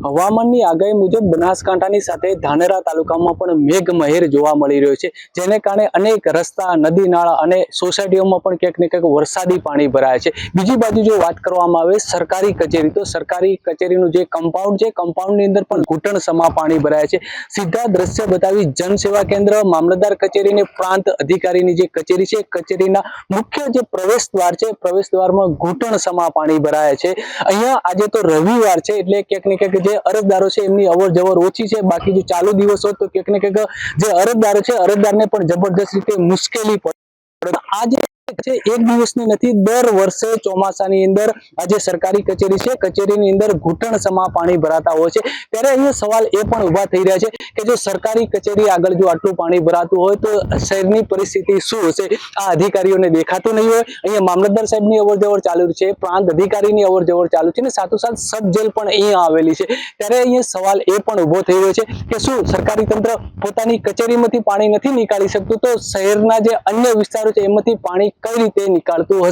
હવામાનની આગાહી મુજબ બનાસકાંઠાની સાથે ધાનેરા તાલુકામાં પણ મેઘમહેર જોવા મળી રહ્યો છે, જેને કારણે અનેક રસ્તા, નદી નાળા અને સોસાયટીઓમાં પણ ક્યાંક ને ક્યાંક વરસાદી પાણી ભરાય છે। બીજી બાજુ જો વાત કરવામાં આવે સરકારી કચેરી, તો સરકારી કચેરીનું જે કમ્પાઉન્ડ છે, કમ્પાઉન્ડની અંદર પણ ઘૂંટણ સમા પાણી ભરાય છે। સીધા દ્રશ્ય બતાવી જનસેવા કેન્દ્ર, મામલતદાર કચેરી અને પ્રાંત અધિકારીની જે કચેરી છે, કચેરીના મુખ્ય જે પ્રવેશ દ્વાર છે, પ્રવેશ દ્વારમાં ઘૂંટણ સમા પાણી ભરાય છે। અહીંયા આજે તો રવિવાર છે એટલે ક્યાંક ને ક્યાંક જે અરજદારો છે એમની અવર જવર ઓછી છે। બાકી જો ચાલુ દિવસ હોત તો ક્યાંક ને ક્યાંક જે અરજદારો છે, અરજદારને પણ જબરદસ્ત રીતે મુશ્કેલી પડે। આજે એક દિવસની નથી, દર વર્ષે ચોમાસાની અંદર આ જે સરકારી કચેરી છે, કચેરીની અંદર ઘૂંટણ સમા પાણી ભરાતા હોય છે। ત્યારે અહીંયા સવાલ એ પણ ઉભા થઈ રહ્યા છે કે જો સરકારી કચેરી આગળ જો આટલું પાણી ભરાતું હોય તો શહેરની પરિસ્થિતિ શું હશે? આ અધિકારીઓને દેખાતું નહીં હોય। અહીંયા મામલતદાર સાહેબની અવર જવર ચાલુ છે, પ્રાંત અધિકારીની અવર જવર ચાલુ છે અને સાથોસાથ સબ જેલ પણ અહીંયા આવેલી છે। ત્યારે અહીંયા સવાલ એ પણ ઉભો થઈ રહ્યો છે કે શું સરકારી તંત્ર પોતાની કચેરીમાંથી પાણી નથી નીકાળી શકતું, તો શહેરના જે અન્ય વિસ્તારો છે એમાંથી પાણી કઈ રીતે નીકાળતું હશે?